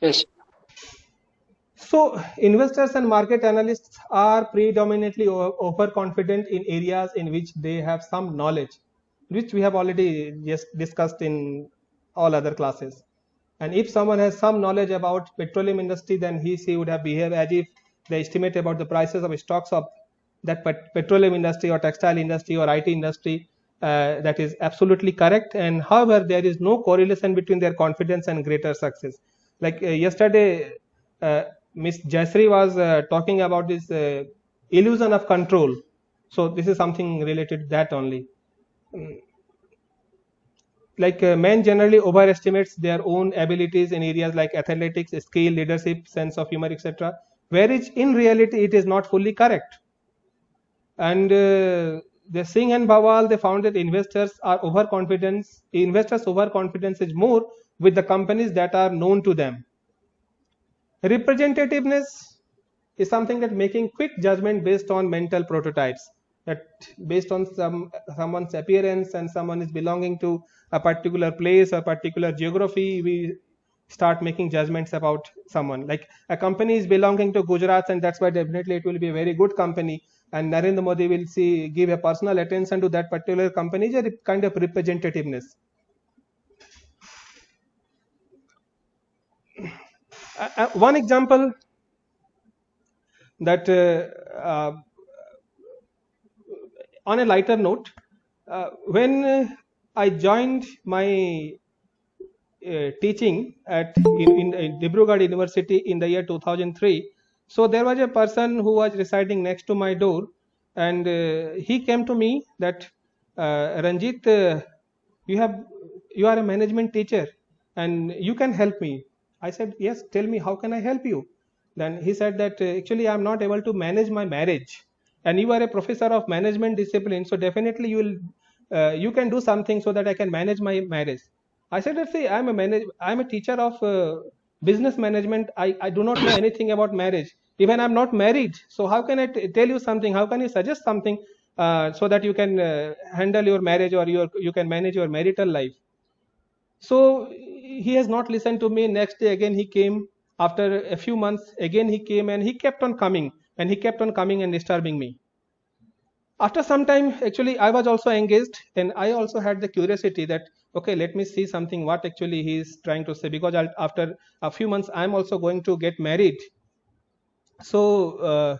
Yes. So, investors and market analysts are predominantly overconfident in areas in which they have some knowledge, which we have already just discussed in all other classes. And if someone has some knowledge about petroleum industry, then she would have behaved as if the estimate about the prices of stocks of that petroleum industry or textile industry or IT industry that is absolutely correct. And however, there is no correlation between their confidence and greater success. Like yesterday, uh, Miss Jasri was talking about this illusion of control. So this is something related to that only. Like men generally overestimates their own abilities in areas like athletics, skill, leadership, sense of humor, etc. Whereas in reality, it is not fully correct. And the Singh and Bawal, they found that investors overconfidence is more with the companies that are known to them. Representativeness is something that making quick judgment based on mental prototypes, that based on someone's appearance and someone is belonging to a particular place or particular geography, we start making judgments about someone. Like a company is belonging to Gujarat, and that's why definitely it will be a very good company, and Narendra Modi will see give a personal attention to that particular company. Is a kind of representativeness. One example that on a lighter note, when I joined my teaching in Dibrugarh University in the year 2003, so there was a person who was residing next to my door, and he came to me that Ranjit, you have you are a management teacher, and you can help me. I said, yes, tell me, how can I help you? Then he said that actually I am not able to manage my marriage, and you are a professor of management discipline, so definitely you can do something so that I can manage my marriage. I said, let's see, I'm a teacher of business management. I do not know anything about marriage. Even I'm not married. So how can I tell you something? How can you suggest something so that you can handle your marriage or you can manage your marital life? So he has not listened to me. Next day again he came. After a few months again he came, and he kept on coming, and he kept on coming and disturbing me. After some time, actually I was also engaged, and I also had the curiosity that okay, let me see something what actually he is trying to say, because after a few months I'm also going to get married. So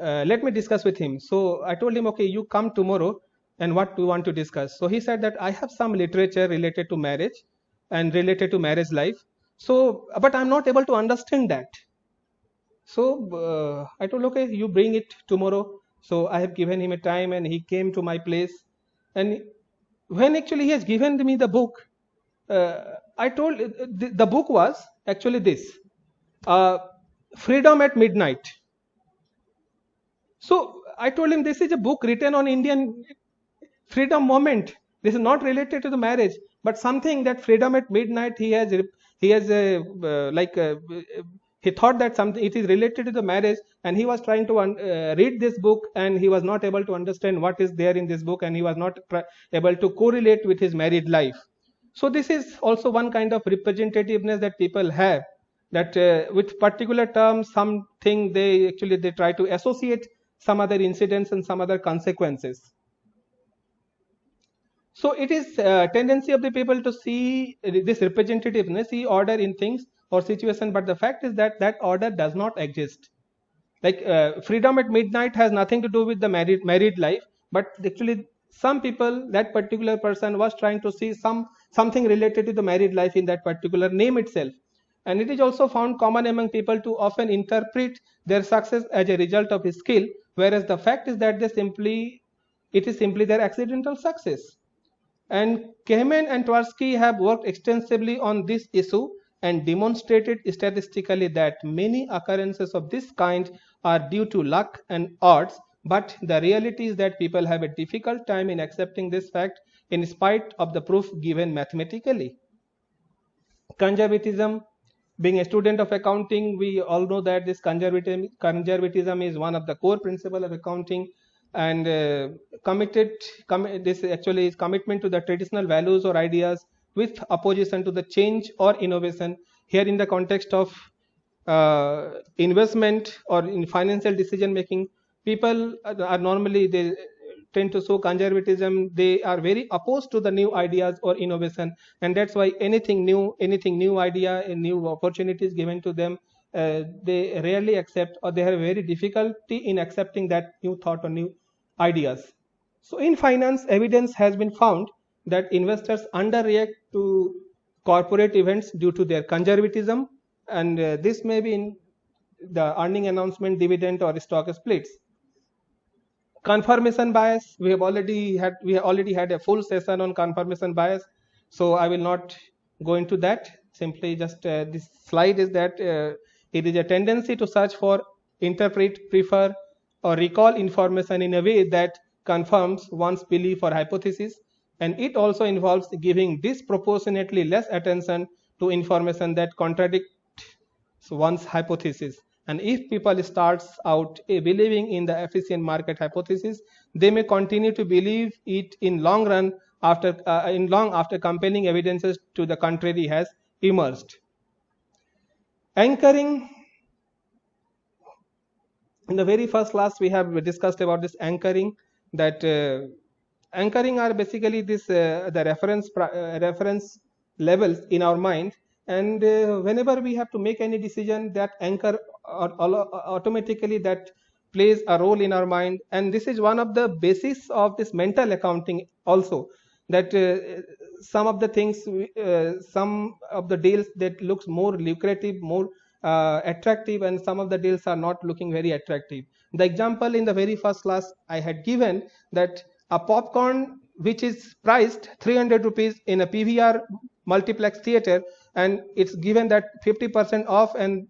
let me discuss with him. So I told him, okay, you come tomorrow, and what do you want to discuss? So he said that I have some literature related to marriage and related to marriage life, so but I'm not able to understand that. So I told, okay, you bring it tomorrow. So I have given him a time, and he came to my place. And when actually he has given me the book, I told the book was actually this, uh, Freedom at Midnight. So I told him this is a book written on Indian freedom moment. This is not related to the marriage, but something that freedom at midnight he has he thought that something it is related to the marriage, and he was trying to read this book, and he was not able to understand what is there in this book, and he was not able to correlate with his married life. So this is also one kind of representativeness that people have, that with particular terms something they try to associate some other incidents and some other consequences. So it is tendency of the people to see this representativeness, see order in things or situation, but the fact is that that order does not exist. Like freedom at midnight has nothing to do with the married life, but actually some people, that particular person was trying to see something related to the married life in that particular name itself. And it is also found common among people to often interpret their success as a result of skill, whereas the fact is that it is simply their accidental success. And Kahneman and Tversky have worked extensively on this issue and demonstrated statistically that many occurrences of this kind are due to luck and odds, but the reality is that people have a difficult time in accepting this fact in spite of the proof given mathematically. Conservatism. Being a student of accounting, we all know that this conservatism is one of the core principles of accounting, and this actually is commitment to the traditional values or ideas with opposition to the change or innovation. here in the context of investment or in financial decision making, people are normally, they tend to show conservatism. They are very opposed to the new ideas or innovation, and that's why anything new idea and new opportunities given to them, they rarely accept, or they have very difficulty in accepting that new thought or new ideas. So in finance, evidence has been found that investors underreact to corporate events due to their conservatism, and this may be in the earning announcement, dividend, or stock splits. Confirmation bias, we have already had a full session on confirmation bias, so I will not go into that. Simply just this slide is that it is a tendency to search for, interpret, prefer, or recall information in a way that confirms one's belief or hypothesis, and it also involves giving disproportionately less attention to information that contradicts one's hypothesis. And if people starts out believing in the efficient market hypothesis, they may continue to believe it in long run after compelling evidences to the contrary has emerged. Anchoring. In the very first class, we have discussed about this anchoring. That anchoring are basically this the reference levels in our mind, and whenever we have to make any decision, that anchor automatically that plays a role in our mind, and this is one of the basis of this mental accounting also, that some of the things, some of the deals that looks more lucrative, more attractive, and some of the deals are not looking very attractive. The example in the very first class I had given, that a popcorn which is priced 300 rupees in a PVR multiplex theater, and it's given that 50% off, and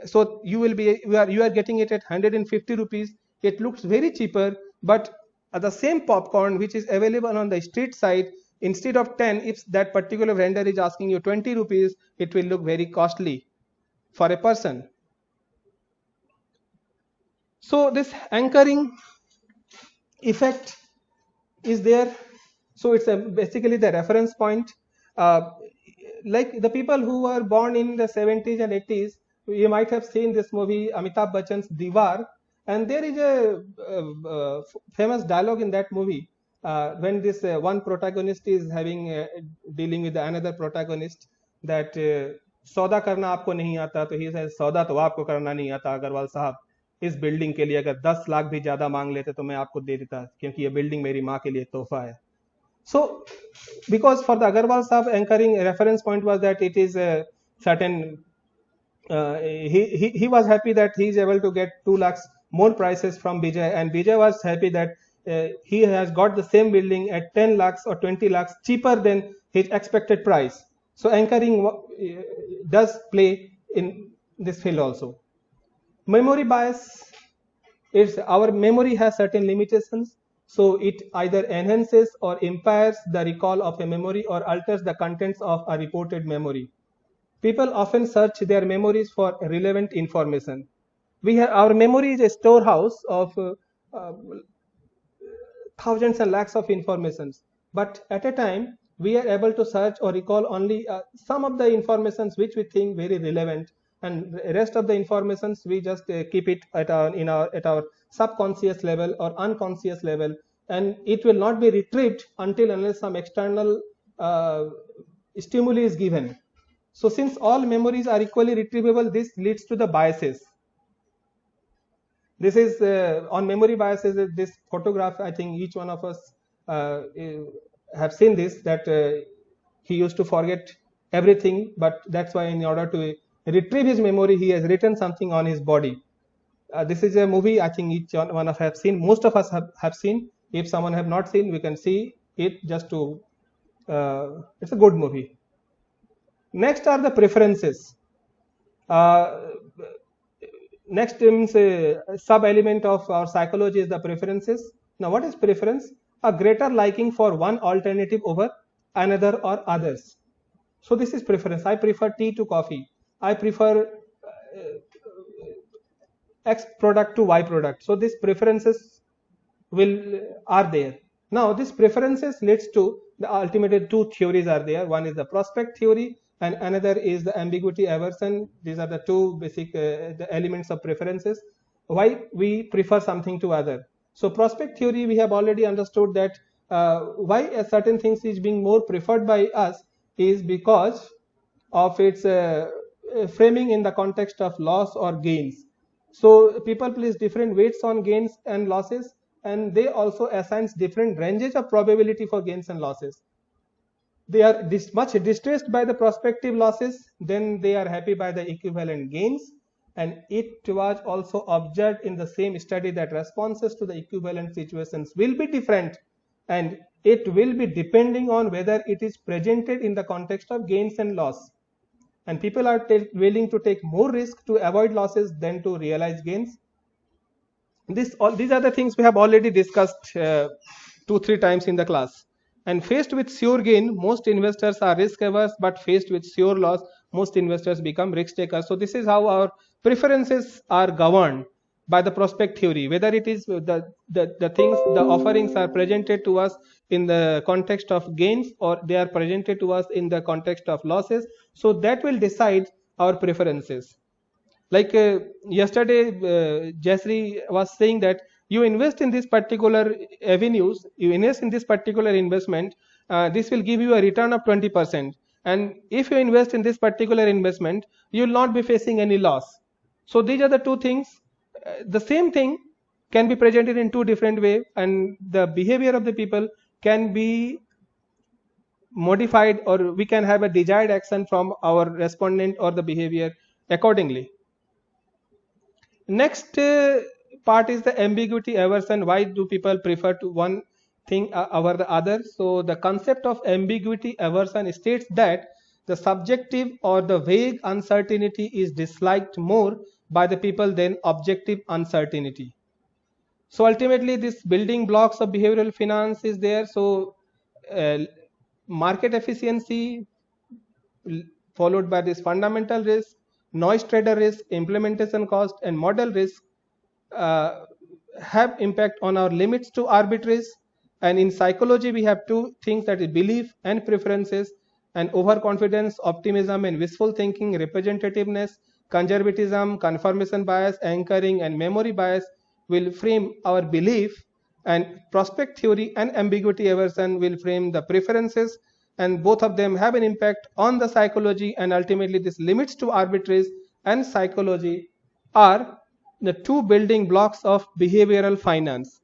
so you are getting it at 150 rupees. It looks very cheaper, but the same popcorn which is available on the street side, instead of 10, if that particular vendor is asking you 20 rupees, it will look very costly for a person. So this anchoring effect is there. So it's basically the reference point. Like the people who were born in the 70s and 80s, you might have seen this movie Amitabh Bachchan's Diwar, and there is a famous dialogue in that movie when this one protagonist is having dealing with another protagonist, that सौदा करना आपको नहीं आता, तो he says सौदा तो आपको करना नहीं आता अग्रवाल साहब, इस बिल्डिंग के लिए अगर 10 लाख भी ज्यादा मांग लेते तो मैं आपको दे देता, क्योंकि ये बिल्डिंग मेरी माँ के लिए तोहफा है. So because for the Agarwal Sahab, anchoring reference point was that it is a certain he was happy that he is able to get 2 lakhs more prices from Vijay, and Vijay was happy that he has got the same building at 10 lakhs or 20 lakhs cheaper than his expected price. So anchoring does play in this field also. Memory bias, it's our memory has certain limitations, so it either enhances or impairs the recall of a memory or alters the contents of a reported memory. People often search their memories for relevant information. Our memory is a storehouse of thousands and lakhs of informations, but at a time we are able to search or recall only some of the informations which we think very relevant, and rest of the informations we just keep it at our subconscious level or unconscious level, and it will not be retrieved until unless some external stimuli is given. So since all memories are equally retrievable, this leads to the biases. This is on memory biases. This photograph, I think each one of us have seen this, that he used to forget everything, but that's why in order to retrieve his memory, he has written something on his body. This is a movie I think each one of us have seen. Most of us have seen. If someone have not seen, we can see it just to. It's a good movie. Next are the preferences. Next means sub-element of our psychology is the preferences. Now, what is preference? A greater liking for one alternative over another or others. So this is preference. I prefer tea to coffee. I prefer X product to Y product. So these preferences are there. Now, these preferences leads to the ultimate two theories are there. One is the prospect theory and another is the ambiguity aversion. These are the two basic the elements of preferences, why we prefer something to other. So prospect theory, we have already understood that why a certain things is being more preferred by us is because of its framing in the context of loss or gains. So people place different weights on gains and losses, and they also assigns different ranges of probability for gains and losses. They are much distressed by the prospective losses, then they are happy by the equivalent gains. And it was also observed in the same study that responses to the equivalent situations will be different, and it will be depending on whether it is presented in the context of gains and loss. And people are willing to take more risk to avoid losses than to realize gains. These are the things we have already discussed 2-3 times in the class. And faced with sure gain, most investors are risk averse, but faced with sure loss, most investors become risk takers. So this is how our preferences are governed by the prospect theory, whether it is the things, the offerings are presented to us in the context of gains, or they are presented to us in the context of losses. So that will decide our preferences. Like yesterday Jasri was saying that you invest in this particular avenues, you invest in this particular investment, this will give you a return of 20%, and if you invest in this particular investment, you will not be facing any loss. So these are the two things. The same thing can be presented in two different ways, and the behavior of the people can be modified, or we can have a desired action from our respondent or the behavior accordingly. Next part is the ambiguity aversion. Why do people prefer to one thing over the other? So the concept of ambiguity aversion states that the subjective or the vague uncertainty is disliked more by the people than objective uncertainty. So ultimately this building blocks of behavioral finance is there. So market efficiency followed by this fundamental risk, noise trader risk, implementation cost, and model risk uh, have impact on our limits to arbitrage. And in psychology, we have two things, that is belief and preferences. And overconfidence, optimism, and wishful thinking, representativeness, conservatism, confirmation bias, anchoring, and memory bias will frame our belief, and prospect theory and ambiguity aversion will frame the preferences, and both of them have an impact on the psychology. And ultimately this limits to arbitrage and psychology are the two building blocks of behavioral finance.